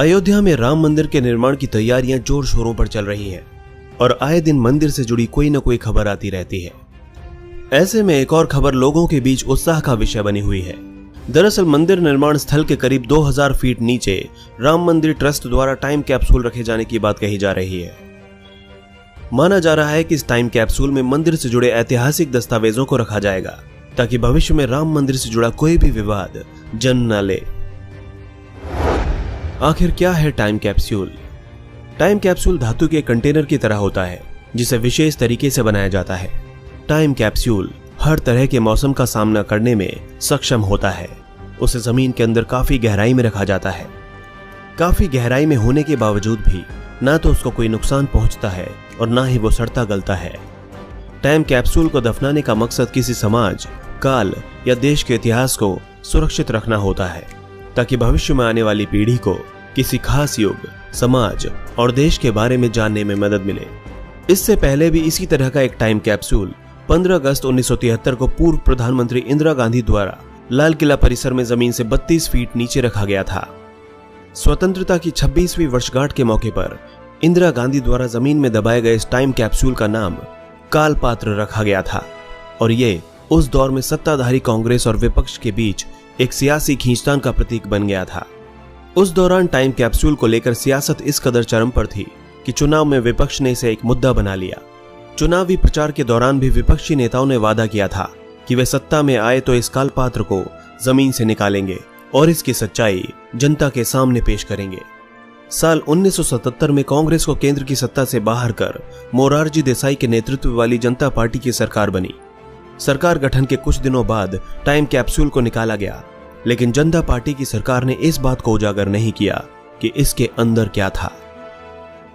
अयोध्या में राम मंदिर के निर्माण की तैयारियां जोर शोरों पर चल रही हैं और आए दिन मंदिर से जुड़ी कोई न कोई खबर आती रहती है। ऐसे में एक और खबर लोगों के बीच उत्साह का विषय बनी हुई है। दरअसल मंदिर निर्माण स्थल के करीब 2000 फीट नीचे राम मंदिर ट्रस्ट द्वारा टाइम कैप्सूल रखे जाने की बात कही जा रही है। माना जा रहा है कि इस टाइम कैप्सूल में मंदिर से जुड़े ऐतिहासिक दस्तावेजों को रखा जाएगा ताकि भविष्य में राम मंदिर से जुड़ा कोई भी विवाद जन्म न ले। आखिर क्या है टाइम कैप्सूल? टाइम कैप्सूल धातु के कंटेनर की तरह होता है जिसे विशेष तरीके से बनाया जाता है। टाइम कैप्सूल हर तरह के मौसम का सामना करने में सक्षम होता है। उसे जमीन के अंदर काफी गहराई में रखा जाता है। काफी गहराई में होने के बावजूद भी ना तो उसको कोई नुकसान पहुंचता है और ना ही वो सड़ता गलता है। टाइम कैप्सूल को दफनाने का मकसद किसी समाज, काल या देश के इतिहास को सुरक्षित रखना होता है ताकि भविष्य में आने वाली पीढ़ी को किसी खास युग, समाज और देश के बारे में जानने में मदद मिले। इससे पहले भी इसी तरह का एक टाइम कैप्सूल 15 अगस्त 1973 को पूर्व प्रधानमंत्री इंदिरा गांधी द्वारा लाल किला परिसर में जमीन से 32 फीट नीचे रखा गया था। स्वतंत्रता की 26वीं वर्षगांठ के मौके पर इंदिरा गांधी द्वारा जमीन में दबाए गए इस टाइम कैप्सूल का नाम कालपात्र रखा गया था और ये उस दौर में सत्ताधारी कांग्रेस और विपक्ष के बीच एक सियासी खींचतान का प्रतीक बन गया था। उस दौरान टाइम कैप्सूल को लेकर सियासत इस कदर चरम पर थी कि चुनाव में विपक्ष ने इसे एक मुद्दा बना लिया। चुनावी प्रचार के दौरान भी विपक्षी नेताओं ने वादा किया था कि वे सत्ता में आए तो इस कालपात्र को जमीन से निकालेंगे और इसकी सच्चाई जनता के सामने पेश करेंगे। साल 1977 में कांग्रेस को केंद्र की सत्ता से बाहर कर मोरारजी देसाई के नेतृत्व वाली जनता पार्टी की सरकार बनी। सरकार गठन के कुछ दिनों बाद टाइम कैप्सूल को निकाला गया, लेकिन जनता पार्टी की सरकार ने इस बात को उजागर नहीं किया कि इसके अंदर क्या था।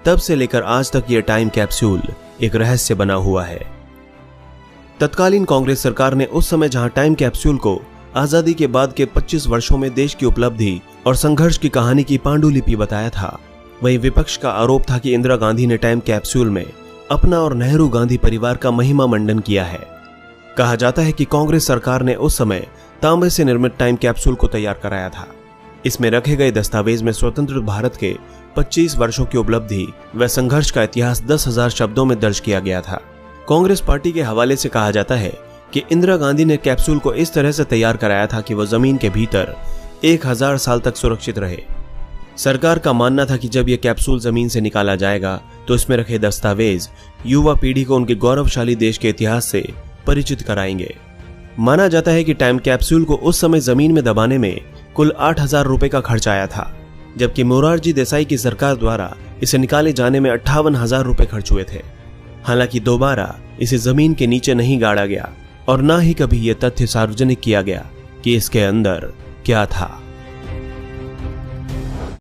तब से लेकर आज तक यह टाइम कैप्सूल एक रहस्य बना हुआ है। तत्कालीन कांग्रेस सरकार ने उस समय जहां टाइम कैप्सूल को आजादी के बाद के 25 वर्षों में देश की उपलब्धि और संघर्ष की कहानी की पांडुलिपि बताया था, वहीं विपक्ष का आरोप था कि इंदिरा गांधी ने टाइम कैप्सूल में अपना और नेहरू गांधी परिवार का महिमा मंडन किया है। कहा जाता है कि कांग्रेस सरकार ने उस समय तांबे से निर्मित टाइम कैप्सूल को तैयार कराया था। इसमें रखे गए दस्तावेज में स्वतंत्र भारत के 25 वर्षों की उपलब्धि व संघर्ष का इतिहास 10,000 शब्दों में दर्ज किया गया था। कांग्रेस पार्टी के हवाले से कहा जाता है कि इंदिरा गांधी ने कैप्सूल को इस तरह से तैयार कराया था कि वह जमीन के भीतर 1000 साल तक सुरक्षित रहे। सरकार का मानना था कि जब यह कैप्सूल जमीन से निकाला जाएगा तो इसमें रखे दस्तावेज युवा पीढ़ी को उनके गौरवशाली देश के इतिहास से परिचित कराएंगे। माना जाता है कि टाइम कैप्सूल को उस समय जमीन में दबाने में कुल 8,000 रुपए का खर्च आया था, जबकि मोरारजी देसाई की सरकार द्वारा इसे निकाले जाने में 58,000 रुपए खर्च हुए थे। हालांकि दोबारा इसे जमीन के नीचे नहीं गाड़ा गया और ना ही कभी यह तथ्य सार्वजनिक किया गया कि इसके अंदर क्या था।